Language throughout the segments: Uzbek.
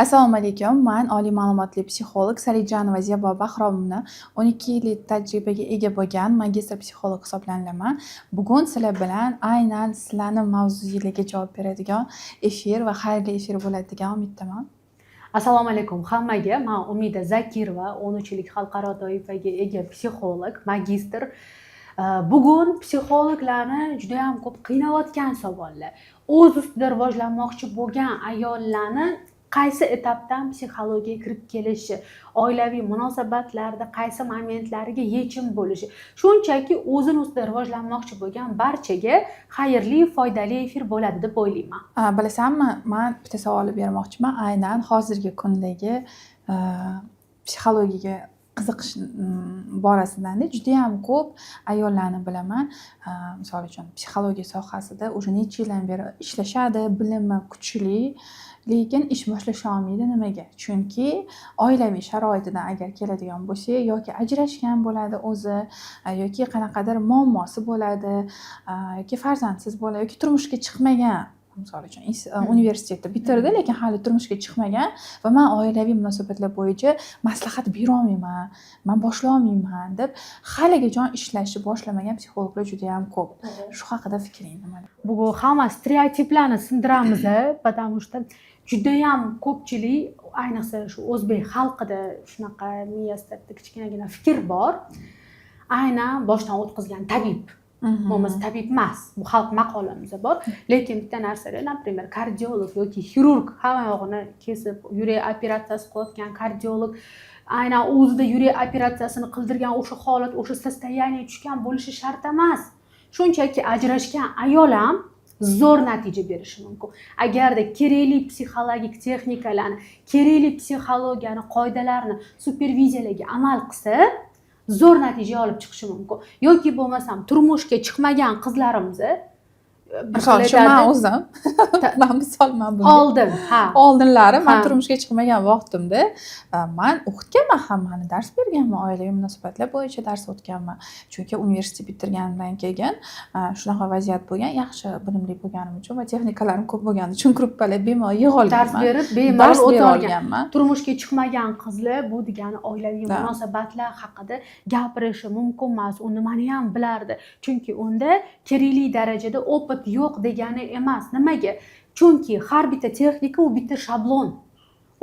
Assalomu alaykum. Men oliy ma'lumotli psixolog Sarijanova Zebo Bahromovna 12 yillik tajribaga ega bo'lgan magistr psixolog hisoblanaman. Bugun sizlar bilan aynan sizlarning mavzuyingizga javob beradigan efir va xayrli efir bo'ladi degan umiddaman. Assalomu alaykum hammaga. Men Umida Zakirova, 13 yillik xalqaro toifaga ega psixolog, magistr. Bugun psixologlarni juda ham ko'p qiynayotgan savollar. O'z ustida rivojlanmoqchi bo'lgan ayollarni qaysi etapdan psixologiyaga kirib kelishi, oilaviy munosabatlarda qaysi momentlarga yechim bo'lishi, shunchaki o'zini ustida rivojlanmoqchi bo'lgan barchaga xayrli, foydali efir bo'ladi deb o'ylayman. Bilasanmi, men bitta savol bermoqchiman. Aynan hozirgi kundagi psixologiyaga qiziqish borasida juda ham ko'p ayollarni bilaman. Misol uchun psixologiya sohasida o'sha necha yildan beri ishlashadi, bilimi kuchli, lekin ish boshlasha olmaydi. Nimaga? Chunki oilaviy sharoitidan agar keladigan bo'lsa, yoki ajrashgan bo'ladi o'zi, yoki qanaqadir muammosi bo'ladi, yoki farzandsiz bo'ladi, yoki turmushga chiqmagan. Misol uchun universitetni bitirdi, lekin hali turmushga chiqmagan va men oilaviy munosabatlar bo'yicha maslahat bera olmayman, men boshlay olmayman deb haligacha ishlashni boshlamagan psixologlar juda ham ko'p. Shu haqida fikring nima? Bugun hamma stereotiplarni sindiramiz, потому что juda ham ko'pchilik, ayniqsa shu o'zbek xalqida shunaqa miyasida kichkinagina fikr bor. Aynan boshdan o'tkazgan tabib. Bo'lmasa tabib emas, bu xalq maqolamiz bor. Lekin bitta narsalar, например, kardiolog yoki xirurg hamma yog'ini kesib, yurak operatsiyasi qilayotgan kardiolog aynan o'zida yurak operatsiyasini qildirgan o'sha holat, o'sha состояние tushgan bo'lishi shart emas. Shunchaki ajrashgan ayol ham zo'r natija berishi mumkin. Agarda kerakli psixologik texnikalarni, kerakli psixologiyani qoidalarini, superviziyalarga amal qilsa, zo'r natija olib chiqishi mumkin. Yoki bo'lmasam turmushga chiqmagan qizlarimiz, misol uchun men o'zim men bunga oldin, oldinlari men turmushga chiqmagan vaqtimda men o'qitganman, hammani dars berganman, oilaviy munosabatlar bo'yicha dars o'tganman. Chunki universitet bitirganimdan keyin shunaqa vaziyat bo'lgan, yaxshi bilimli bo'lganim uchun va texnikalarim ko'p bo'lgani uchun gruppalar bemalol yig'a olganman. Dars berib, bemalol o'tolganman. Turmushga chiqmagan qizlar bu degani oilaviy munosabatlar haqida gapirishi mumkin emas. U nimani ham bilardi. Chunki unda kerakli darajada opit yo'q degani emas. Nimaga? Chunki har bitta texnika u bitta shablon.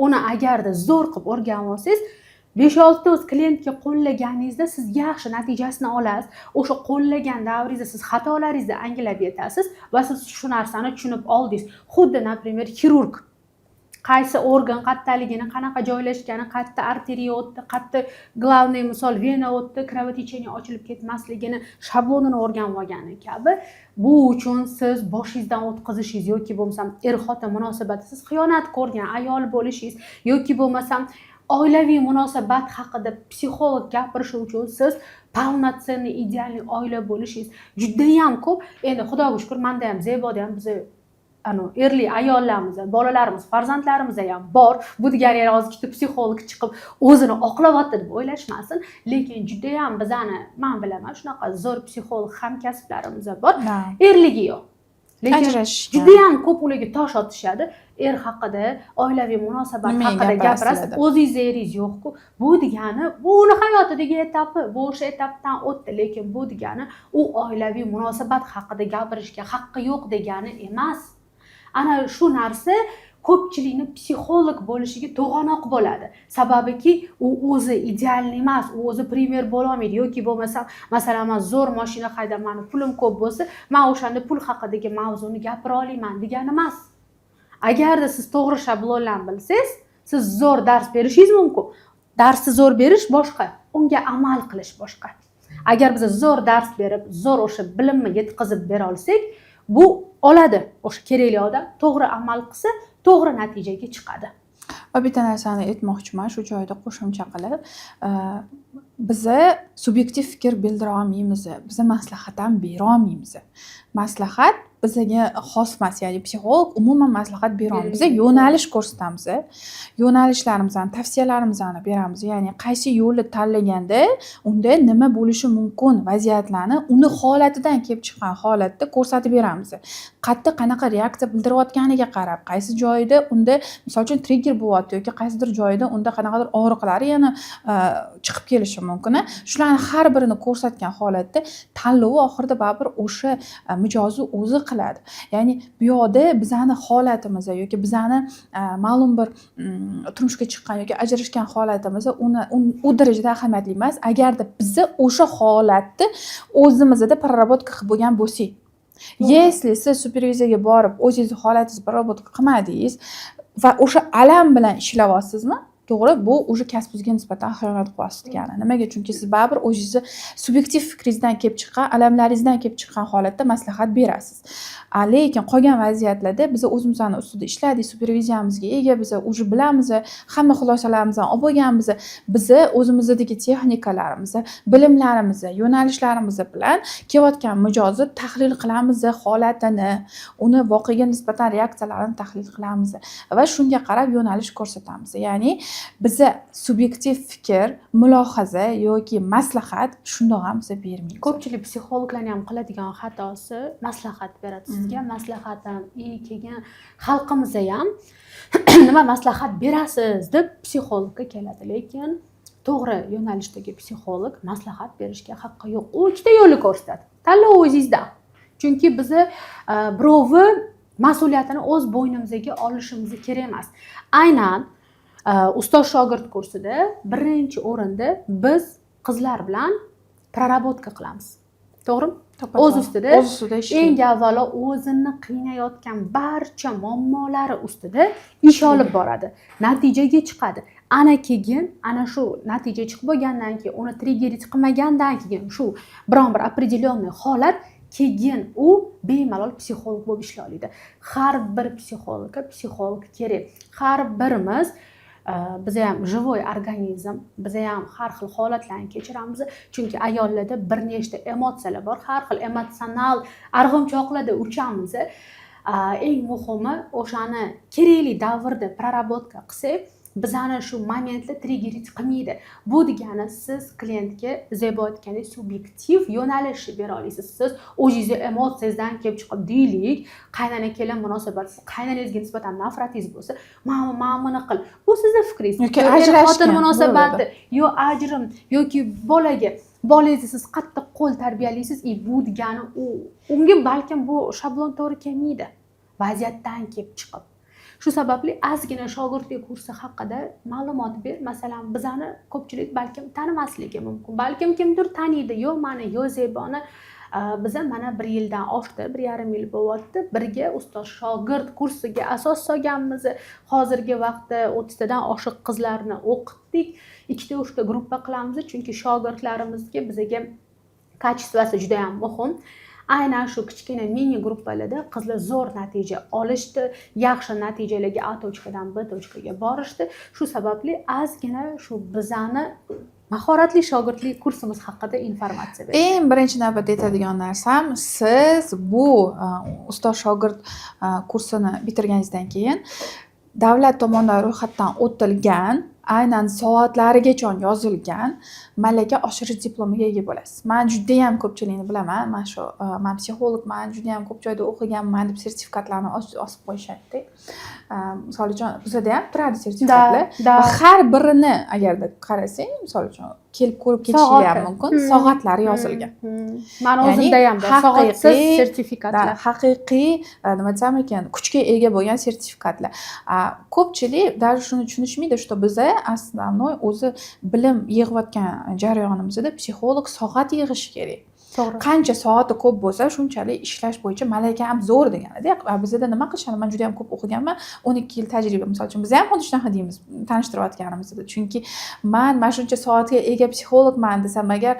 Uni agarda zo'r qilib o'rganib olsangiz, 5-6 ta o'z klientga qo'llaganingizda siz yaxshi natijasini olasiz. O'sha qo'llagan davringizda siz xatolaringizni anglab yetasiz va siz shu narsani tushunib oldingiz. Xuddi, например, xirurg qaysi organ qattaligini, qanaqa joylashgani, qayerda arteriya o'tdi, qayerda glavniy misol vena o'tdi, kровотечение ochilib ketmasligini shablonini o'rganib olgani kabi, bu uchun siz boshingizdan o'tkazishingiz yoki bo'lmasam er-xotin munosabati, siz xiyonat ko'rgan ayol bo'lishingiz yoki bo'lmasam oilaviy munosabat haqida psixolog gapirishi uchun siz полноценный idealniy oila bo'lishingiz juda ham ko'p. Endi Xudoga shukr, menda ham, Zeboda ham biz erli ayollarimiz, bolalarimiz, farzandlarimiz ham bor. Bu degani hozir ikkita psixolog chiqib o'zini oqlayapti deb o'ylashmasin. Lekin juda ham bizani, men bilaman, shunaqa zo'r psixolog hamkasblarimiz bor. Erligi yo'q. Lekin juda ham ko'p ularga tosh otishadi. Er haqida, oilaviy munosabat haqida gapirasiz, o'zingiz eringiz yo'q-ku. Bu degani, bu uni hayotidagi etapi, bu o'sha etapdan o'tdi, lekin bu degani u oilaviy munosabat haqida gapirishga haqqi yo'q degani emas. Ana shu narsa ko'pchilikni psixolog bo'lishiga to'g'anoq bo'ladi. Sababiki u o'zi idealniy emas, u o'zi primer bo'la olmaydi yoki bo'lmasa, masalan, men zo'r mashina haydaman, pulim ko'p bo'lsa, men o'shanda pul haqidagi mavzuni gapira olaman degani emas. Agarda siz to'g'ri shablonlarni bilsangiz, siz zo'r dars berishingiz mumkin. Darsni zo'r berish boshqa, unga amal qilish boshqa. Agar biz zo'r dars berib, zo'r o'sha bilimni yetkazib bera olsak, bu oladi. O'sha kerakli odam to'g'ri amal qilsa, to'g'ri natijaga chiqadi. Va bitta narsani aytmoqchiman shu joyda qo'shimcha qilib, biza subyektiv fikr bildira olmaymiz, biza maslahat ham bera olmaymiz. Maslahat bizga xos emas, ya'ni psixolog umuman maslahat berolmaydi. Biz yo'nalish ko'rsatamiz. Yo'nalishlarimizni, tavsiyalarimizni beramiz. Ya'ni qaysi yo'lni tanlaganda unda nima bo'lishi mumkin vaziyatlarni uni holatidan kelib chiqqan holatda ko'rsatib beramiz. Qattiq qanaqa reaksiya bildirayotganiga qarab, qaysi joyida unda misol uchun trigger bo'lyapti yoki qaysidir joyida unda qanaqadir og'riqlar yana chiqib kelishi mumkin. Shularni har birini ko'rsatgan holatda tanlovi oxirida baribir o'sha mijozni o'zi qiladi. Ya'ni bu yoqda bizani holatimiz yoki bizani ma'lum bir turmushga chiqqan yoki ajrashgan holatimiz u darajada ahamiyatli emas. Agarda biz o'sha holatni o'zimizda prarabotka qilib bo'lgan bo'lsak, если siz superviziyaga borib o'zingizni holatingizni prarabotka qilmadingiz va o'sha alam bilan ishlayapsizmi? To'g'ri, bu o'sha kasbingizga nisbatan xiyonat qilyapsiz degani. Nimaga? Chunki siz baribir o'zingizni subyektiv fikringizdan kelib chiqqan, alamlaringizdan kelib chiqqan holatda maslahat berasiz. Lekin qolgan vaziyatlarda biz o'zimizning ustida ishladik, superviziyamizga ega, biz o'zi bilamiz, hamma xulosalarimizni olib bo'lganmiz. Biz o'zimizdagi texnikalarimiz, bilimlarimiz, yo'nalishlarimiz bilan kelayotgan mijozni tahlil qilamiz, holatini, uni voqeaga nisbatan reaksiyalarini tahlil qilamiz va shunga qarab yo'nalish ko'rsatamiz. Ya'ni biza subyektiv fikr, mulohaza yoki maslahat shundoq ham biz bermaymiz. Ko'pchilik psixologlarning ham qiladigan xatosi maslahat beradi sizga. Maslahat ham keyin xalqimizda ham nima maslahat berasiz deb psixologga keladi, lekin to'g'ri yo'nalishdagi psixolog maslahat berishga haqqi yo'q. U ikkita yo'lni ko'rsatadi. Tanlov o'zingizda. Chunki biz birovni mas'uliyatini o'z bo'ynimizga olishimiz kerak emas. Aynan ustoz shogird kursida birinchi o'rinda biz qizlar bilan prarabotka qilamiz. To'g'rimi? O'z ustida eng avvalo o'zini qiynayotgan barcha muammolari ustida ish olib boradi. Natijaga chiqadi. Keyin ana shu natija chiqib bo'lgandan keyin, uni triggeri chiqmagandan keyin shu biron bir определенный holat keyin u bemalol psixolog bo'lib ishlay oladi. Har bir psixologga psixolog kerak. Har birimiz biza ham живой organizm, biza ham har xil holatlarni kechiramiz. Chunki ayollarda bir nechta emotsiyalar bor, har xil emotsional arg'imchoqlarda uchamiz. Eng muhimi o'shani kerakli davrda prarabotka qilsak, bizani shu momentda triggeri qilmaydi. Bu degani siz klientga Zebo aytgandek subyektiv yo'nalish bera olasiz. Siz o'zingizni emotsiyangizdan kelib chiqib deylik, qaynona kelin munosabati, qaynonangizga nisbatan nafratingiz bo'lsa, mana buni qil. Bu sizning fikringiz. Yoki ajrashgan munosabati, yo ajrim yoki bolangizni siz qattiq qo'l tarbiyalaysiz, bu degani unga balkim bu shablon to'g'ri kelmaydi. Vaziyatdan kelib chiqib. Shu sababli ozgina shogirdlik kursi haqida ma'lumot ber. Masalan, bizani ko'pchilik balkim tanimasligi mumkin. Balkim kimdir taniydi, yo mani, yo Zeboni. Biza mana 1 yildan oshdi, 1,5 yil bo'lyapti. Birga ustoz shogird kursiga asos solganmiz. Hozirgi vaqtda 30 tadan oshiq qizlarni o'qitdik. 2-3 ta gruppa qilamiz, chunki shogirdlarimizga bizga kачествоsi juda ham muhim. Aynan shu kichkina mini gruppalarda qizlar zo'r natija olishdi, yaxshi natijalarga A tochkadan B tochkaga borishdi. Shu sababli ozgina shu bizani mahoratli shogirdlik kursimiz haqida informatsiya bering. Eng birinchi navbatda aytadigan narsam, siz bu ustoz shogird kursini bitirganingizdan keyin davlat tomonidan ro'yxatdan o'tilgan, aynan soatlarigacha yozilgan malaka oshirish diplomiga ega bo'lasiz. Men juda ham ko'pchilikni bilaman. Men psixologman, juda ham ko'p joyda o'qiganman deb sertifikatlarni osib qo'yishadi. Misol uchun bizda ham turadi sertifikatlar. Va har birini agarda qarasang, misol uchun kelib ko'rib ketishingiz ham mumkin, soatlari yozilgan. Men o'zimda ham bor soatsiz sertifikatlar. Haqiqiy, nima desam ekan, kuchga ega bo'lgan sertifikatlar. Ko'pchilik даже shuni tushunishmaydi, что biz основной o'zi bilim yig'ayotgan jarayonimizda psixolog soat yig'ishi kerak. Qancha soati ko'p bo'lsa, shunchalik ishlash bo'yicha malaka ham zo'r deganida. Va bizda nima qilishadi? Men juda ham ko'p o'qiganman. 12 yil tajriba. Misol uchun biz ham xuddi shunaqa deymiz, tanishtirayotganimizda. Chunki men shuncha soatga ega psixologman desam agar,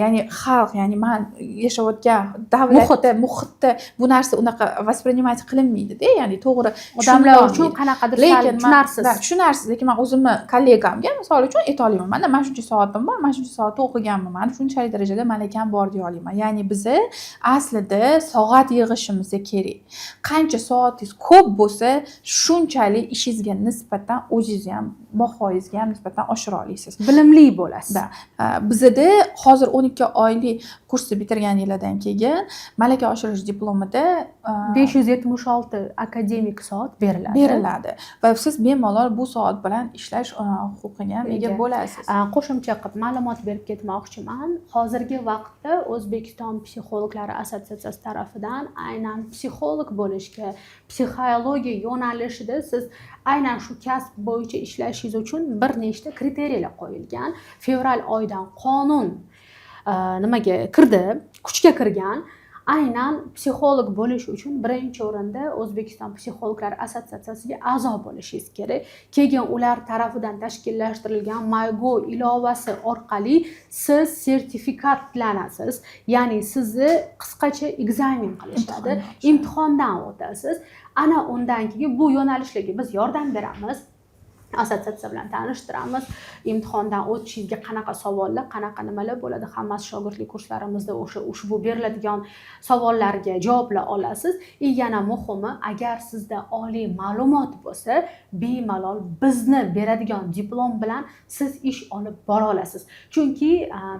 ya'ni xalq, ya'ni men yashayotgan davlatda, muhitda bu narsa unaqa воспринимать qilinmaydi-da. Ya'ni to'g'ri odamlar uchun qanaqadir tushunarsiz. Tushunarsiz, lekin men o'zimni kollegamga misol uchun ayta olaman. Mana shuncha soatim bor, mana shuncha soat o'qiganman. Men shunchalik darajada malakam bor deya olaman. o'ylayman. Ya'ni biza aslida soat yig'ishimiz kerak. Qancha soatingiz ko'p bo'lsa, shunchalik ishingizga nisbatan o'zingizni ham bahoyingizga ham nisbatan oshira olasiz. Bilimli bo'lasiz. Bizda hozir 12 oylik kursni bitirganinglardan keyin malaka oshirish diplomida 576 akademik soat beriladi. Va siz bemalol bu soat bilan ishlash huquqiga ham ega bo'lasiz. Qo'shimcha qilib ma'lumot berib ketmoqchiman. Hozirgi vaqtda O'zbekiston psixologlari assotsiatsiyasi tarafidan aynan psixolog bo'lishga, psixologiya yo'nalishida siz aynan shu kasb bo'yicha ishlashingiz uchun bir nechta kriteriyalar qo'yilgan. Fevral oyidan qonun nimaga kirdi, kuchga kirgan. Aynan psixolog bo'lish uchun birinchi o'rinda O'zbekiston psixologlar assotsiatsiyasiga a'zo bo'lishingiz kerak. Keyin ular tarafidan tashkillashtirilgan MyGo ilovasi orqali siz sertifikatlanasiz. Ya'ni sizni qisqacha ekzamen qilishadi, imtihondan o'tasiz. Ana undan keyin bu yo'nalishlarga biz yordam beramiz. Assotsiatsiya bilan tanishtiramiz. Imtihondan o'tishingizga qanaqa savollar, qanaqa nimalar bo'ladi, hammasi shogirdlik kurslarimizda ushbu beriladigan savollarga javoblar olasiz. Yana muhimi, agar sizda oliy ma'lumot bo'lsa, bemalol bizni beradigan diplom bilan siz ish olib bora olasiz. Chunki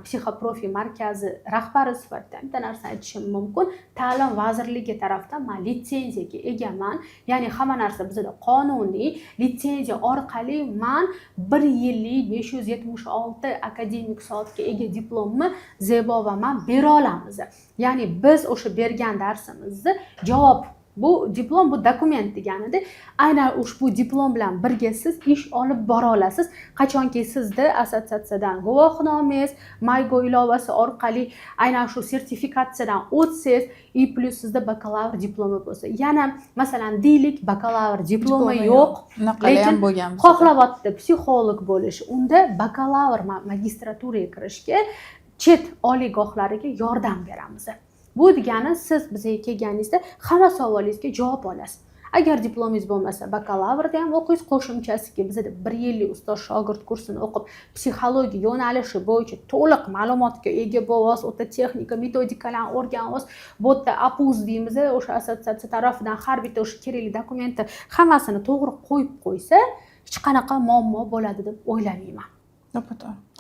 Psixoprofi markazi rahbari sifatida bitta narsa aytishim mumkin. Ta'lim vazirligi tomonidan men litsenziyaga egaman. Ya'ni hamma narsa bizda qonuniy, litsenziya orqali man 1 yillik 576 akademik soatga ega diplomni Zebo va men bera olamiz. Ya'ni biz o'sha bergan darsimizni javob bu diplom, bu dokument deganida aynan ushbu diplom bilan birga siz ish olib bora olasiz. Qachonki sizda assotsiatsiyadan guvohnomangiz, MyGo ilovasi orqali aynan shu sertifikatsiyadan o'tsangiz, plus sizda bakalavr diplomi bo'lsa. Yana masalan deylik, bakalavr diplomi yo'q, lekin xohlayapti psixolog bo'lish. Unda bakalavr magistraturaga kirishga chet oliygohlariga yordam beramiz. Bu degani siz bizga kelganingizda hamma savolingizga javob olasiz. Agar diplomingiz bo'lmasa, bakalavrda ham o'qiysiz, qo'shimchasiga bizda 1 yillik ustoz shogird kursini o'qib, psixologiya yo'nalishi bo'yicha to'liq ma'lumotga ega bo'lasiz, o'ta texnika, metodikalarni o'rganasiz. Bu yerda APUZ deymiz, o'sha assotsiatsiya tarafidan har bitta o'sha kerakli dokumentni hammasini to'g'ri qo'yib qo'ysa, hech qanaqa muammo bo'ladi deb o'ylamayman.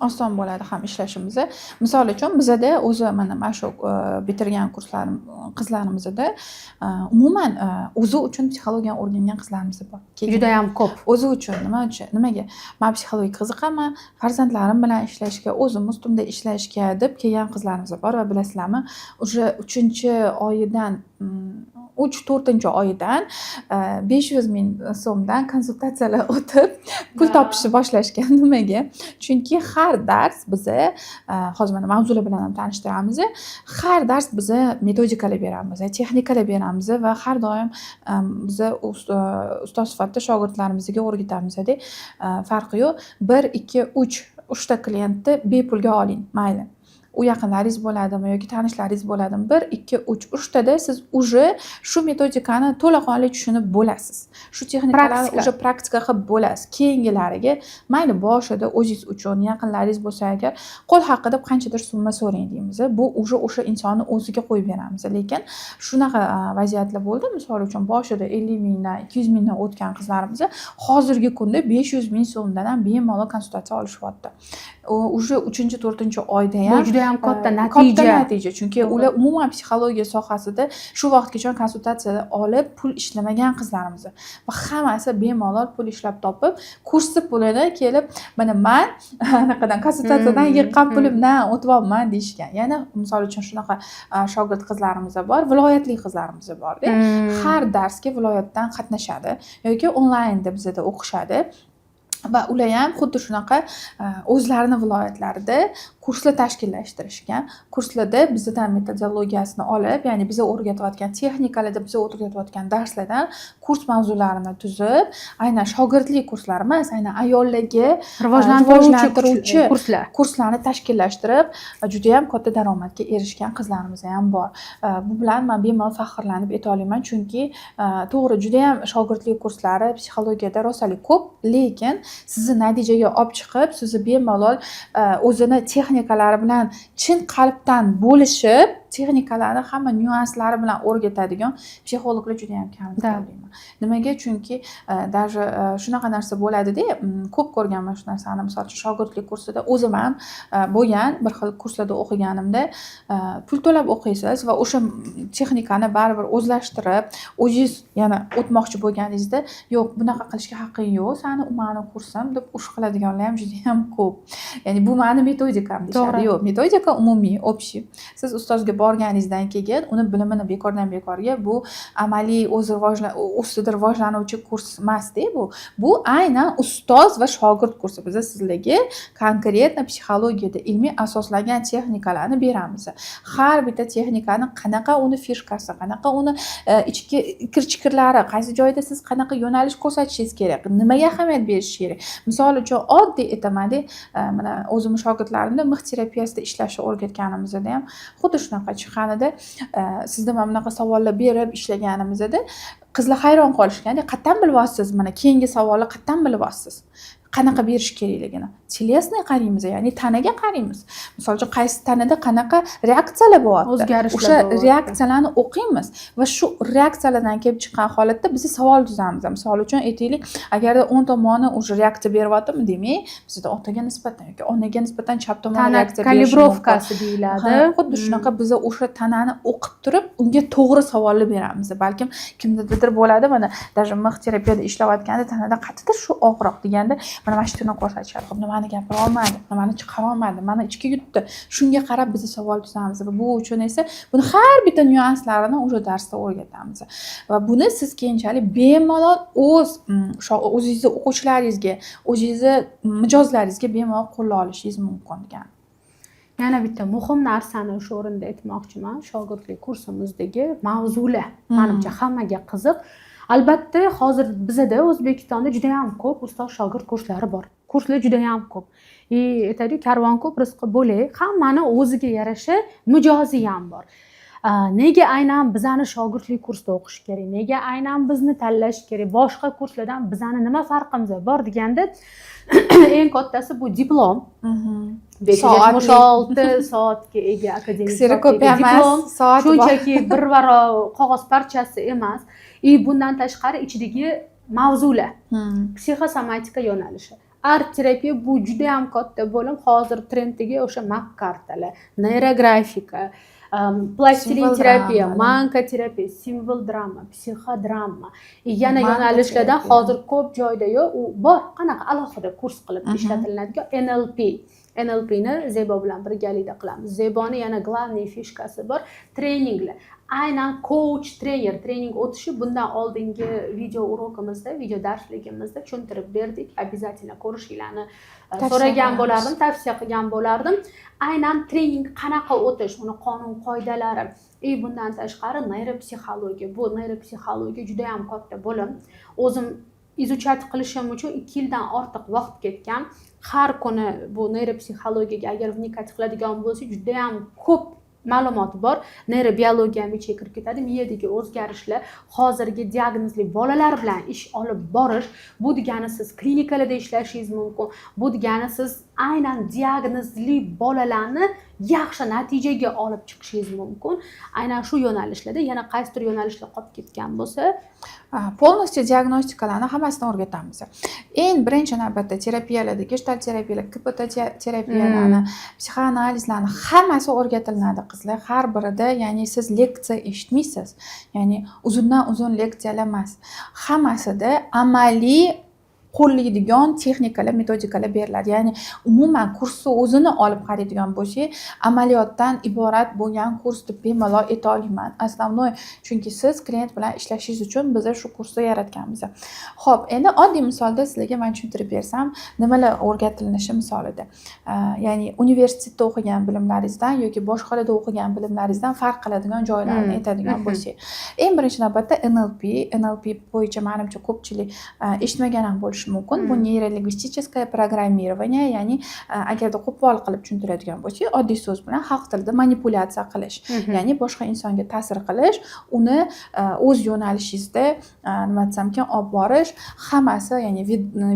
Oson bo'ladi ham ishlashimiz. Misol uchun bizda o'zi mana shu bitirgan kurslarim qizlarimizda umuman o'zi uchun psixologiyani o'rgangan qizlarimiz bor. Juda ham ko'p. O'zi uchun nimaga? Men psixologiyaga qiziqaman, farzandlarim bilan ishlashga, o'zim ustimda ishlashga deb kelgan qizlarimiz bor va bilasizlarmi, o'sha 3-oyidan 3-4 oyidan 500 ming so'mdan konsultatsiyalar o'tib pul topishni boshlashgan. Nimaga? Chunki har dars biza hozir mana mavzular bilan ham tanishtiramiz. Har dars biza metodikalar beramiz, texnikalar beramiz va har doim biza ustoz sifatida shogirdlarimizga o'rgatamiz-da. Farqi yo'q. 1, 2, 3 ta klientni bepulga oling, mayli. U yaqinlaringiz bo'ladimi yoki tanishlaringiz bo'ladimi? 1, 2, 3 tada siz uje shu metodikani to'laqonli tushunib bo'lasiz. Shu texnikalarni uje praktika qilib bo'lasiz. Keyingilariga mayli boshida o'zingiz uchun, yaqinlaringiz bo'lsa agar qo'l haqi deb qanchadir summa so'rang deymiz. Bu uje o'sha insonni o'ziga qo'yib beramiz. Lekin shunaqa vaziyatlar bo'ldi. Misol uchun boshida 50 mingdan, 200 mingdan o'tgan qizlarimiz hozirgi kunda 500 ming so'mdan ham bemalol konsultatsiya olishyapti. Uje 3-4 oyda ham juda ham katta natija. Chunki ular umuman psixologiya sohasida shu vaqtgacha konsultatsiya olib pul ishlamagan qizlarimiz va hammasi bemalol pul ishlab topib, kursni pulini kelib, mana men anaqadan konsultatsiyadan yiqqan pulimdan o'tyapman deyishgan. Yana misol uchun shunaqa shogird qizlarimiz bor, viloyatli qizlarimiz bor-da. Har darsga viloyatdan qatnashadi yoki onlaynda bizda o'qishadi. Va ular ham xuddi shunaqa o'zlarini viloyatlarida kurslar tashkillashtirishgan. Kurslarda bizdan metodologiyasini olib, ya'ni biza o'rgatayotgan texnikalarda, biza o'rgatayotgan darslardan kurs mavzularini tuzib, aynan shogirdlik kurslari emas, aynan ayollarga rivojlantiruvchi kurslarni tashkillashtirib, juda ham katta daromadga erishgan qizlarimiz ham bor. Bu bilan men bemalol faxrlanib ayta olaman, chunki to'g'ri juda ham shogirdlik kurslari psixologiyada rosalik ko'p, lekin sizni natijaga olib chiqib, sizni bemalol o'zini texnik texnikalari bilan chin qalbdan bo'lishib, texnikalarni hamma nyuanslari bilan o'rgatadigan psixologlar juda ham kam deb o'ylayman. Nimaga? Chunki даже shunaqa narsa bo'ladida, ko'p ko'rganman shu narsani. Misol uchun shogirdlik kursida o'zim ham bo'lgan, bir xil kurslarda o'qiganimda pul to'lab o'qiysiz va o'sha texnikani baribir o'zlashtirib, o'zingiz yana o'tmoqchi bo'lganingizda, yo'q, bunaqa qilishga haqqing yo'q, sani u mani kursim deb ush qiladiganlar ham juda ham ko'p. Ya'ni bu mani metodikam deyishadi. Yo'q, metodika umumiy, общий. Siz ustozga borganingizdan keyin uni bilimini bekordan bekorga bu amaliy ustida rivojlanuvchi kurs emasda bu. Bu aynan ustoz va shogird kursi. Biz sizlarga konkretno psixologiyada ilmiy asoslangan texnikalarni beramiz. Har bitta texnikani qanaqa uni fishkasi, qanaqa uni ichki kirchiklari, qaysi joyda siz qanaqa yo'nalish ko'rsatishingiz kerak, nimaga ahamiyat berish kerak. Misol uchun oddiy aytamanda, mana o'zim shogirdlarimda mix terapiyasida ishlashni o'rgatganimizda ham xuddi shunaqa chiqqanida, sizda mana bunaqa savollar berib ishlaganimizda qizlar hayron qolishganda, qayerdan bilyapsiz, mana keyingi savolni qayerdan bilyapsiz? Qanaqa berish kerakligini. Telesni qaraymiz, ya'ni tanaga qaraymiz. Misol uchun qaysi tanada qanaqa reaksiyalar bo'lyapti. O'zgarishlar o'sha reaksiyalarni o'qiymiz va shu reaksiyalardan kelib chiqqan holatda biz savol tuzamiz. Misol uchun aytaylik, agarda o'ng tomoni o'sha reaksiya beryaptimi, demak, bizda otaga nisbatan yoki onaga nisbatan chap tomon reaksiya berish kalibrovkasi deyiladi. Xuddi shunaqa biz o'sha tanani o'qib turib, unga to'g'ri savollar beramiz. Balkim kimnidir bo'ladi, mana даже mix terapiyada ishlayotganda tanada qayerdadir shu og'riq deganda, mana mana shu tuni ko'rsatishadi. Nimani gapira olmadi, nimani chiqara olmadi, mana ichga yutdi. Shunga qarab biz savol tuzamiz va bu uchun esa buni har bitta nyuanslarini o'sha darsda o'rgatamiz. Va buni siz keyinchalik bemalol o'zingizning o'quvchilaringizga, o'zingizning mijozlaringizga bemalol qo'lla olishingiz mumkin degan. Yana bitta muhim narsani shu o'rinda aytmoqchiman. Shogirdlik kursimizdagi mavzular menimcha hammaga qiziq. Albatta, hozir bizda O'zbekistonda juda ham ko'p ustoz shogird kurslari bor. Kurslar juda ham ko'p. Aytadi, karvon ko'p, rizqi bo'lak. Hammani o'ziga yarasha mijozi ham bor. Nega aynan bizani shogirdlik kursida o'qish kerak? Nega aynan bizni tanlash kerak? Boshqa kurslardan bizani nima farqimiz bor deganda, eng kattasi bu diplom. 576 soatga ega akademik diplom. Shunchaki bir varo qog'oz parchasi emas. Bundan tashqari ichidagi mavzular. Psixosomatika yo'nalishi. Art terapiya bu juda ham katta bo'lim. Hozir trenddagi o'sha map kartalar, neyrografika, plastilin terapiya, manka terapiya, simbol drama, psixodrama. Yana yo'nalishlardan hozir ko'p joyda u bor. Qanaqa alohida kurs qilib ishlatiladigan NLP ni Zebo bilan birgalikda qilamiz. Zeboni yana glavniy fishkasi bor, treninglar. Aynan coach trening o'tishi bundan oldingi video urokimizda, video darsligimizda tushuntirib berdik. Обязательно ko'rishinglarni so'ragan bo'lardim, tavsiya qilgan bo'lardim. Aynan trening qanaqa o'tish, uni qonun qoidalari. Bundan tashqari neyropsixologiya. Bu neyropsixologiya juda ham katta bo'lim. O'zim izuchat qilishim uchun 2 yildan ortiq vaqt ketgan. Har kuni bu neyropsixologiyaga agar vnikat qiladigan bo'lsa, juda ham ko'p ma'lumot bor. Neyrobiologiya ham ichiga kirib ketadi. Miyadagi o'zgarishlar, hozirgi diagnozli bolalar bilan ish olib borish, bu degani siz klinikalarda ishlashingiz mumkin. Bu degani siz aynan diagnozli bolalarni yaxshi natijaga olib chiqishingiz mumkin. Aynan shu yo'nalishlarda yana qaysidir yo'nalishlar qolib ketgan bo'lsa, polностью diagnostikalarni hammasini o'rgatamiz. Eng birinchi navbatda terapiyalarda, gestalt terapiyalar, KPT terapiyalarni, psixoanalizlarni hammasi o'rgatiladi qizlar. Har birida, ya'ni siz leksiya eshitmaysiz. Ya'ni uzundan uzun leksiyalar emas. Hammasida amaliy qo'llaydigan texnikalar, metodikalar beriladi. Ya'ni umuman kursni o'zini olib qaraydigan bo'lsak, amaliyotdan iborat bo'lgan kurs deb bemalol ayta olmayman. Основной, chunki siz klient bilan ishlashingiz uchun biz shu kursni yaratganmiz. Xo'p, endi oddiy misolda sizlarga men tushuntirib bersam, nimalar o'rgatilinishi misolida. Ya'ni universitetda o'qigan bilimlaringizdan yoki boshqalarda o'qigan bilimlaringizdan farq qiladigan joylarni aytadigan bo'lsak, eng birinchi navbatda NLP bo'yicha menimcha ko'pchilik eshitmagan ham bo'lishi bo'lishi mumkin. Bu neyrolingvistik programmirование, ya'ni agarda qo'pol qilib tushuntiradigan bo'lsak, oddiy so'z bilan xalq tilida manipulyatsiya qilish, ya'ni boshqa insonga ta'sir qilish, uni o'z yo'nalishingizda nima desam ekan olib borish, hammasi, ya'ni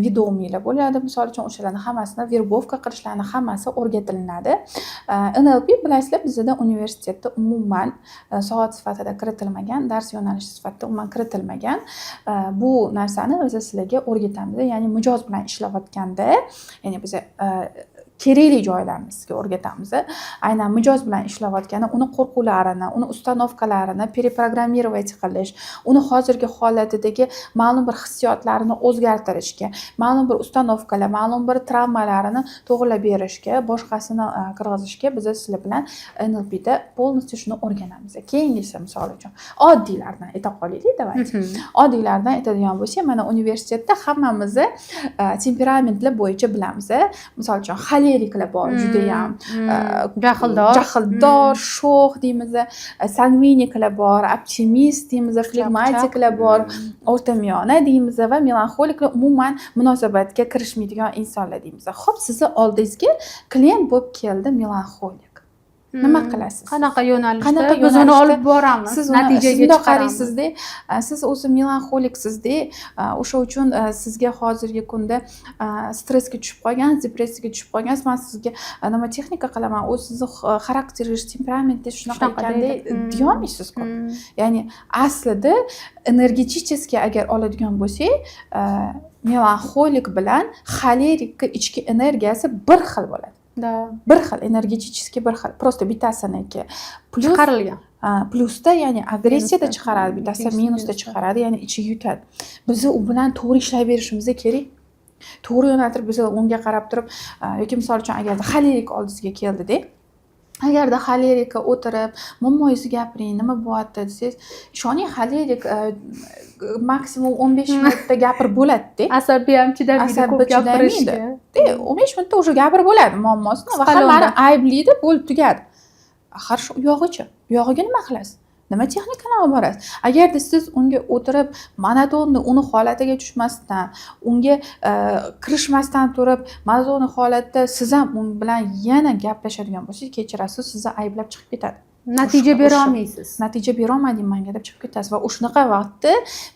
vidomiylar bo'ladi, misol uchun o'shalarni hammasini verbovka qilishlarni hammasi o'rgatilinadi. NLP bilasizlar, bizda universitetda umuman soat sifatida kiritilmagan, dars yo'nalishi sifatida umuman kiritilmagan. Bu narsani biz sizlarga o'rgatamiz, ya'ni mijoz bilan ishlayotganda, ya'ni biz kerakli joylarimizga o'rgatamiz. Aynan mijoz bilan ishlayotganda uni qo'rquvlarini, uni ustanovkalarini перепрограммировать qilish, uni hozirgi holatidagi ma'lum bir hissiyotlarini o'zgartirishga, ma'lum bir ustanovkalar, ma'lum bir travmalarini to'g'rilab berishga, boshqasini kirgizishga biz sizlar bilan NLPda полностью shuni o'rganamiz. Keyingisi misol uchun oddiylardan ayta qolaylik, давайте. Oddiylardan aytadigan bo'lsak, mana universitetda hammamiz temperamentlar bo'yicha bilamiz. Misol uchun xoleriklar bor, juda ham jahldor, sho'x deymiz, sangviniklar bor, optimist deymiz, flegmatiklar bor, o'rtamiyona deymiz va melanxoliklar, umuman munosabatga kirishmaydigan insonlar deymiz. Xo'p, sizni oldingizga klient bo'lib keldi melanxolik. Nima qilasiz? Qanaqa yo'nalishda biz uni olib boramiz, natijaga chiqaramiz. Siz o'zi melanxoliksizda, o'sha uchun sizga hozirgi kunda stressga tushib qolgan, depressiyaga tushib qolgansiz. Men sizga nima texnika qilaman, u sizni xarakteringiz, temperamentingiz shunaqa ekanda deya olmaysiz-ku. Ya'ni aslida energetически agar oladigan bo'lsak, melanxolik bilan xolerikka ichki energiyasi bir xil bo'ladi. Bir xil, energetически bir xil. Просто bittasiniki plus chiqarilgan. Plusda, ya'ni agressiyada chiqaradi, bittasi minusda chiqaradi, ya'ni ichiga yutadi. Biz u bilan to'g'ri ishlayverishimiz kerak. To'g'ri yo'naltirib biz unga qarab turib, yoki misol uchun agarda xolerik oldingizga keldi-da, agarda xolerika o'tirib, mo'moyisi gapiring, nima bo'lyapti desangiz, ishoning xolerik maksimum 15 minutda gapirib bo'ladi-da. Asabiy ham chidamaydi ko'p gapirishga. 15 minutda o'sha gapirib bo'ladi muammosini va hammani ayblaydi, bo'lib tugadi. Axir shu uyog'ichi, uyog'iga nima qilasiz? Nima texnikalar olib borasiz? Agarda siz unga o'tirib, monotonni uni holatiga tushmasdan, unga kirishmasdan turib, monotonni holatda siz ham u bilan yana gaplashadigan bo'lsangiz, kechirasiz, sizni ayblab chiqib ketadi. Natija bera olmaysiz. Natija bera olmadim menga deb chiqib ketasiz va o'shanaqa vaqtda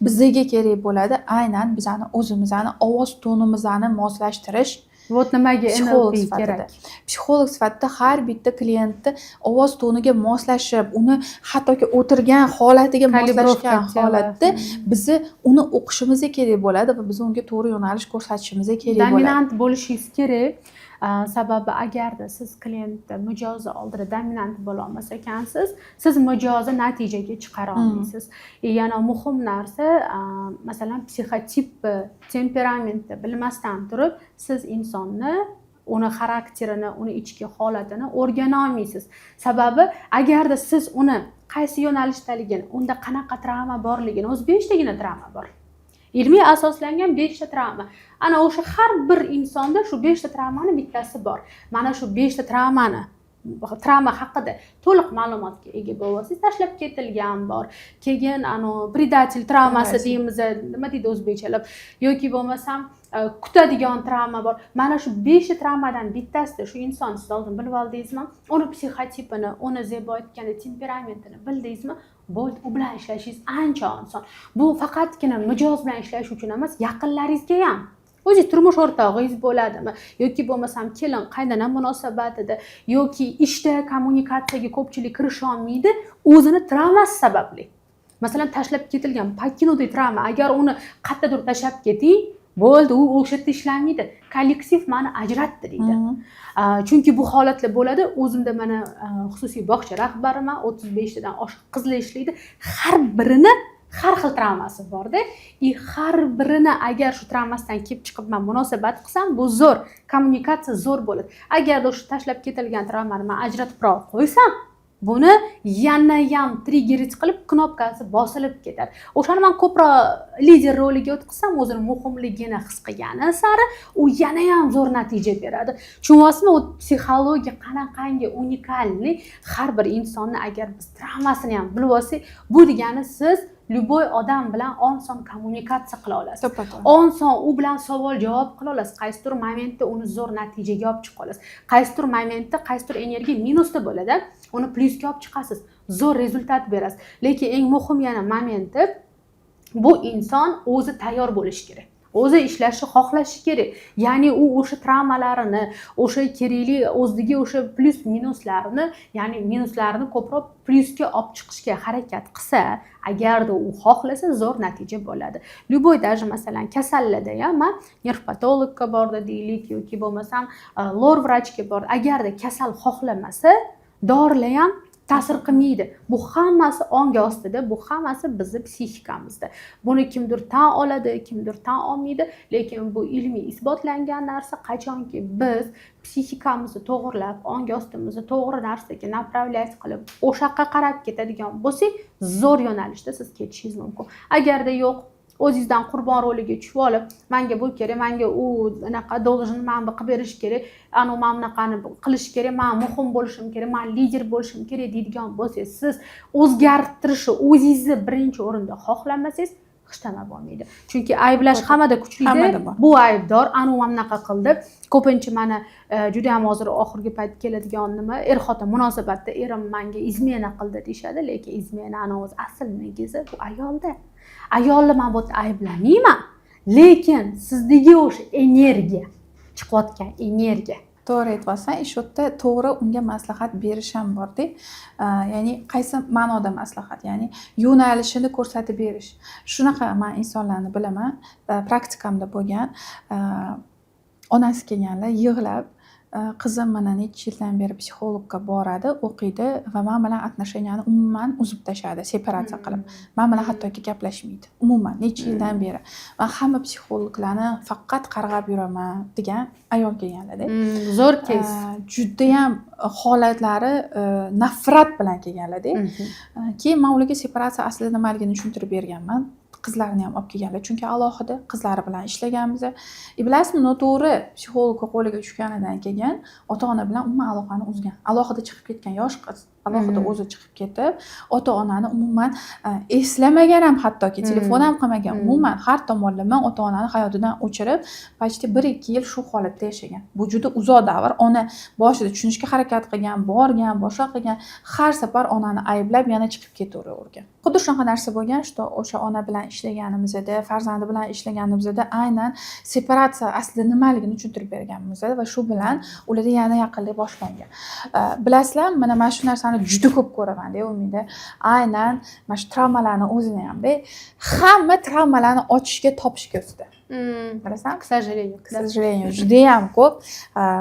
bizga kerak bo'ladi aynan bizani o'zimizni ovoz tonimizni moslashtirish. Вот nimaga NLP kerak? Psixolog sifatida har bitta klientni ovoz toniga moslashib, uni hattoki o'tirgan holatiga moslashgan holatda bizni uni o'qishimiz kerak bo'ladi va biz unga to'g'ri yo'nalish ko'rsatishimiz kerak bo'ladi. Dominant bo'lishingiz kerak. Sababi agarda siz klientni mijozi oldida dominant bo'la olmas ekansiz, siz mijozni natijaga chiqara olmaysiz. Yana muhim narsa, masalan, psixotipni, temperamentni bilmasdan turib, siz insonni, uni xarakterini, uni ichki holatini o'rgana olmaysiz. Sababi agarda siz uni qaysi yo'nalishdaligini, unda qanaqa travma borligini, o'zi 5 tagina travma bor. Ilmiy asoslangan 5 ta travma. Ana o'sha har bir insonda shu 5 ta travmani bittasi bor. Mana shu 5 ta travma haqida to'liq ma'lumotga ega bo'lsangiz, tashlab ketilgan bor. Keyin predatil travmasi deymiz, nima deydi o'zbekchalab, yoki bo'lmasam kutadigan travma bor. Mana shu 5 ta travmadan bittasida shu inson siz oldin bilib oldingizmi? Uni psixotipini, uni Zebo aytganda temperamentini bildingizmi? Bo'ldi, u bilan ishlashingiz ancha oson. Bu faqatgina mijoz bilan ishlash uchun emas, yaqinlaringizga ham. O'zi turmush o'rtog'ingiz bo'ladimi, yoki bo'lmasam kelin qaynona munosabatida, yoki ishda kommunikatsiyaga ko'pchilik kirisha olmaydi, o'zini travmasi sababli. Masalan, tashlab ketilgan покинутый travma, agar uni qayerdadir tashlab keting, bo'ldi, u o'sha yerda ishlamaydi. Kollektiv meni ajratdi deydi. Chunki bu holatlar bo'ladi. O'zimda mana xususiy bog'cha rahbariman, 35 tadan oshiq qizlar ishlaydi. Har birini har xil travmasi bor-da. Har birini agar shu travmasidan kelib chiqib men munosabat qilsam, bu zo'r, kommunikatsiya zo'r bo'ladi. Agar o'sha tashlab ketilgan travmani men ajratib qo'ysam, buni yana ham triggerich qilib knopkasi bosilib ketadi. O'shani men ko'proq lider roliga o'tkazsam, o'zini muhimligini his qilgani sari u yana ham zo'r natija beradi. Tushunyapsizmi, u psixologiya qanaqangi unikalli, har bir insonni agar biz travmasini ham bilib olsak, bu degani siz любой odam bilan oson kommunikatsiya qila olasiz. To'ppa-to'g'ri. Oson u bilan savol javob qila olasiz. Qaysidir momentda uni zo'r natijaga olib chiqa olasiz. Qaysidir momentda qaysidir energiya minusda bo'ladi, uni plyusga olib chiqasiz. Zo'r rezultat berasiz. Lekin eng muhim yana momenti bu inson o'zi tayyor bo'lishi kerak. O'zi ishlashni xohlashi kerak. Ya'ni u o'sha travmalarini, o'sha kerakli o'zidagi o'sha plyus minuslarini, ya'ni minuslarini ko'proq plyusga olib chiqishga harakat qilsa, agarda u xohlasa zo'r natija bo'ladi. Любой даже masalan kasallarda ham nervpatologga bordi deylik yoki bo'lmasam lor vrachga bordi. Agarda kasal xohlamasa, dorilar ham ta'sir qilmaydi. Bu hammasi ongi ostida, bu hammasi bizning psixikamizda. Buni kimdir tan oladi, kimdir tan olmaydi, lekin bu ilmiy isbotlangan narsa. Qachonki biz psixikamizni to'g'rilab, ongi ostimizni to'g'ri narsaga направлять qilib, o'sha yoqqa qarab ketadigan bo'lsak, zo'r yo'nalishda siz ketishingiz mumkin. Agarda yo'q, o'zingizdan qurbon roliga tushib olib, menga bu kerak, menga u anaqa должен men bu qilib berish kerak, ana men bunaqani qilish kerak, men muhim bo'lishim kerak, men lider bo'lishim kerak deydigan bo'lsangiz, siz o'zgartirishni o'zingizni birinchi o'rinda xohlamasangiz, hech nima bo'lmaydi. Chunki ayblash hammada kuchli, bu aybdor, ana u bunaqa qildi. Ko'pincha mana juda ham hozir oxirgi payt keladigan nima, er-xotin munosabatda erim menga izmena qildi deyshadi, lekin izmenani o'zi asl negizi bu ayolda. Ayolni men bu yerda ayblamayman, lekin sizdagi o'sha energiya, chiqayotgan energiya. To'g'ri aytibsan, ish o'tda to'g'ri unga maslahat berish ham borda. Ya'ni qaysi ma'noda maslahat, ya'ni yo'nalishini ko'rsatib berish. Shunaqa men insonlarni bilaman, praktikamda bo'lgan, onasi kelganlar yig'lab, qizim mana necha yildan beri psixologga boradi, o'qiydi va men bilan отношенияni umuman uzib tashadi, separatsiya qilib. Men bilan hattoki gaplashmaydi. Umuman necha yildan beri. Men hamma psixologlarni faqat qarg'ab yuraman degan ayol kelganlarda. Zo'r kes. Juda ham holatlari nafrat bilan kelganlarda. Keyin men ularga separatsiya aslida nimaligini tushuntirib berganman. Qizlarni ham olib kelganlar, chunki alohida qizlari bilan ishlaganmiz. Bilasizmi, noto'g'ri psixologga qo'liga tushganidan keyin ota-ona bilan umuman aloqani uzgan. Alohida chiqib ketgan yosh qiz, alohida o'zi chiqib ketib, ota-onani umuman eslamagan ham, hattoki telefon ham qilmagan. Umuman har tomonlama ota-onani hayotidan o'chirib, почти 1-2 yil shu holatda yashagan. Bu juda uzoq davr. Ona boshida tushunishga harakat qilgan, borgan, boshqa qilgan, har safar onani ayblab yana chiqib ketavergan. Xuddi shunaqa narsa bo'lgan, что o'sha ona bilan ishlaganimizda, farzandi bilan ishlaganimizda aynan separatsiya aslida nimaligini tushuntirib berganmiz va shu bilan ularda yana yaqinlik boshlangan. Bilasizlar, mana shu narsani juda ko'p ko'raman-da, umida. Aynan mana shu travmalarni o'zini ham-da, hamma travmalarni ochishga topishga usta. Bilasan? К сожалению. Juda ham ko'p.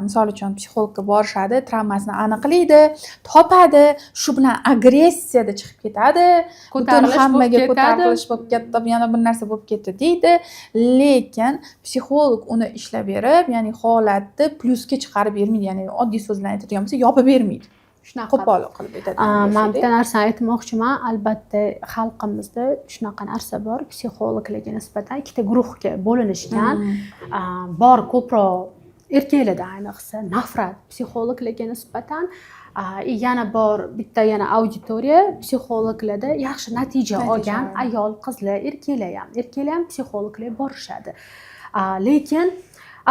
Misol uchun psixologga borishadi, travmasini aniqlaydi, topadi, shu bilan agressiyada chiqib ketadi. Butun hammaga ko'tarilish bo'lib ketdi, yana bir narsa bo'lib ketdi deydi. Lekin psixolog uni ishlab berib, ya'ni holatni plyusga chiqarib bermaydi, ya'ni oddiy so'z bilan aytadigan bo'lsa, yopib bermaydi. Shunaqa qo'pol qilib aytadi. Men bitta narsa aytmoqchiman. Albatta, xalqimizda shunaqa narsa bor. Psixologlarga nisbatan ikkita guruhga bo'linishgan. Bor ko'proq erkaklarda ayniqsa nafrat psixologlarga nisbatan. Yana bor bitta yana auditoriya psixologlarda yaxshi natija olgan ayol, qizlar, erkaklar ham psixologlarga borishadi. Lekin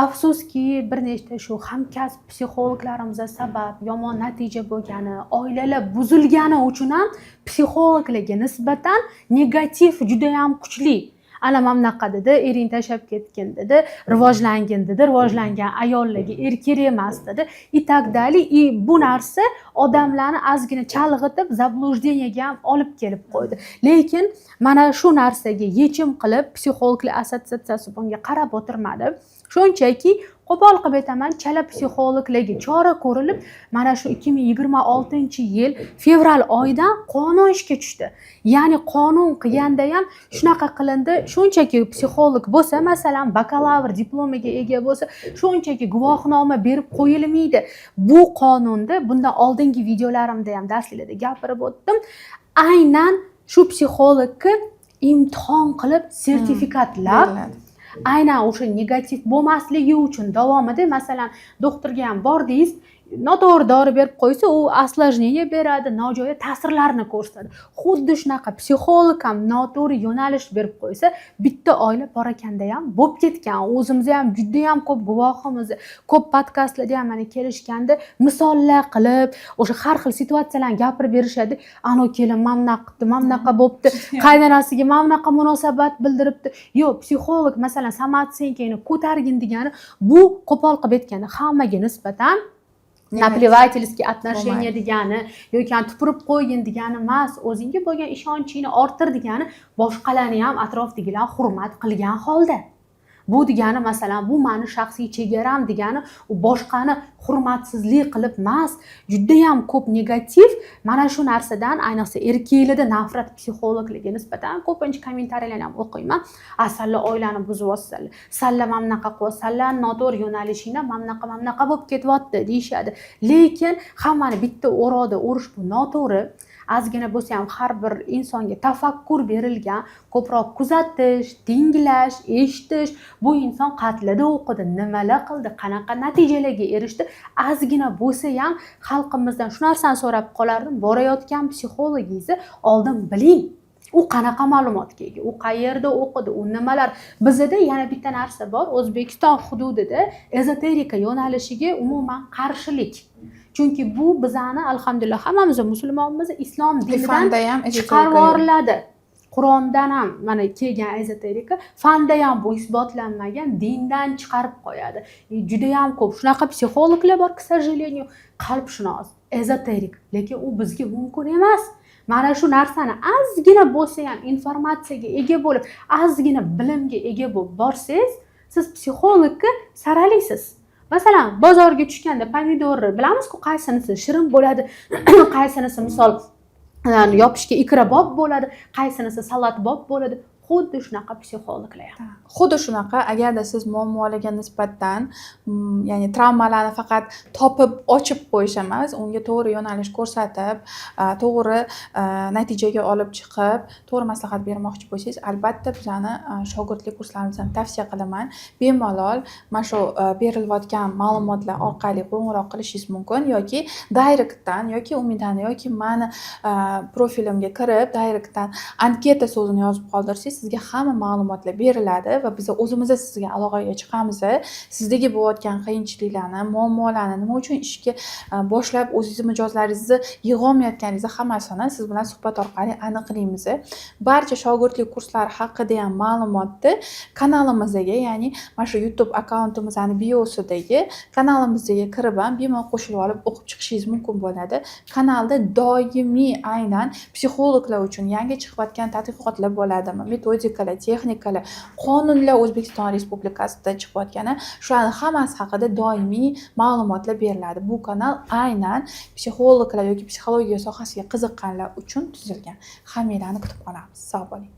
afsuski bir nechta shu hamkasb psixologlarimizga sabab yomon natija bo'lgani, oilalar buzilgani uchun ham psixologlarga nisbatan negativ juda ham kuchli. Ana mana bunaqa dedi, ering tashlab ketgan dedi, rivojlangan ayollarga er kerak emas dedi. И так далее. И bu narsa odamlarni ozgina chalg'itib, zablуждениyaga ham olib kelib qo'ydi. Lekin mana shu narsaga yechim qilib psixologlar assotsiatsiyasi bunga qarab o'tirmadi. Shunchaki qo'pol qilib aytaman, chala psixologlarga chora ko'rilib, mana shu 2026-yil fevral oyidan qonun ishga tushdi. Ya'ni qonun qilganda ham shunaqa qilindi, shunchaki psixolog bo'lsa, masalan, bakalavr diplomiga ega bo'lsa, shunchaki guvohnoma berib qo'yilmaydi. Bu qonunda bundan oldingi videolarimda ham darslarda gapirib o'tdim. Aynan shu psixologga imtihon qilib sertifikatlab aynan o'sha negativ bo'lmasligi uchun davomida masalan doktorga ham bordingiz, noto'g'ri dori berib qo'ysa, u осложнение beradi, nojo'ya ta'sirlarni ko'rsatadi. Xuddi shunaqa psixolog ham noto'g'ri yo'nalish berib qo'ysa, bitta oila parakanda ham bo'lib ketgan. O'zimiz ham juda ham ko'p guvohimiz. Ko'p podkastlarda ham mana kelishganda misollar qilib, o'sha har xil situatsiyalarni gapirib berishadi. Ano kelin mamna qildi, mamnaqa bo'pti, qaynonasiga mamnaqa munosabat bildiribdi. Yo'q, psixolog masalan samootsенкаni ko'targin degani bu qo'pol qilib aytganda hammaga nisbatan naplevательский отношение degani yoki tupurib qo'ygin degani emas, o'zingga bo'lgan ishonchingni orttir degani, boshqalarni ham atrofdagilar hurmat qilgan holda. Bu degani masalan, bu meni shaxsiy chegaram degani, u boshqani hurmatsizlik qilib emas. Juda ham ko'p negativ mana shu narsadan, ayniqsa erkaklarda nafrat psixologligi nisbatan ko'pincha kommentariyalarni ham o'qiyman. Asalla oilani buzyapsizlar. Salla mamnaqa qo'ysalar, noto'g'ri yo'nalishingda mamnaqa bo'lib ketyapti deyshadi. Lekin hammani bitta o'roqda urish bu noto'g'ri. Ozgina bo'lsa ham har bir insonga tafakkur berilgan, ko'proq kuzatish, tinglash, eshitish, bu inson qatlida o'qidi, nimalar qildi, qanaqa natijalarga erishdi, ozgina bo'lsa ham xalqimizdan shu narsani so'rab qolardim. Borayotgan psixologingizni oldin biling. U qanaqa ma'lumotga ega, u qayerda o'qidi, u nimalar. Bizda yana bitta narsa bor, O'zbekiston hududida ezoterika yo'nalishiga umuman qarshilik. Chunki bu bizani alhamdulillah hammamiz musulmonmiz, islom dinidan chiqarib yuboriladi. Qur'ondan ham mana kelgan ezoterika, fanda ham bu isbotlanmagan, dindan chiqarib qo'yadi. Juda ham ko'p shunaqa psixologlar bor, к сожалению, qalbshunos, ezoterik, lekin u bizga mumkin emas. Mana shu narsani ozgina bo'lsa ham informatsiyaga ega bo'lib, ozgina bilimga ega bo'lib borsangiz, siz psixologga saralaysiz. Masalan, bozorga tushganda pomidorni bilamiz-ku, qaysinisi shirin bo'ladi, qaysinisi misol yopishga ikrabob bo'ladi, qaysinisi salatbob bo'ladi. Xuddi shunaqa psixologlar ham. Xuddi shunaqa, agarda siz muammolarga nisbatan, ya'ni travmalarni faqat topib, ochib qo'yish emas, unga to'g'ri yo'nalish ko'rsatib, to'g'ri natijaga olib chiqib, to'g'ri maslahat bermoqchi bo'lsangiz, albatta bizani shogirdlik kurslarimizdan tavsiya qilaman. Bemalol mana shu berilayotgan ma'lumotlar orqali qo'ng'iroq qilishingiz mumkin yoki direktdan yoki Umidani yoki meni profilimga kirib, direktdan anketa so'zini yozib qoldirsangiz, sizga hamma ma'lumotlar beriladi va biz o'zimiz sizga aloqaga chiqamiz. Sizdagi bo'layotgan qiyinchiliklarni, muammolarni, nima uchun ishga boshlab o'zingiz mijozlaringizni yig'olmayotganingizni hammasini siz bilan suhbat orqali aniqlaymiz. Barcha shogirdlik kurslari haqida ham ma'lumotni kanalimizga, ya'ni mana shu YouTube akkauntimizning biosidagi kanalimizga kirib ham bemalol qo'shilib olib o'qib chiqishingiz mumkin bo'ladi. Kanalda doimiy aynan psixologlar uchun yangi chiqayotgan tadqiqotlar bo'ladimi, metodikalar, texnikalar, qonunlar O'zbekiston Respublikasida chiqayotgani, shularning hammasi haqida doimiy ma'lumotlar beriladi. Bu kanal aynan psixologlar yoki psixologiya sohasiga qiziqqanlar uchun tuzilgan. Hammanglarni kutib qolamiz. Sog' bo'ling.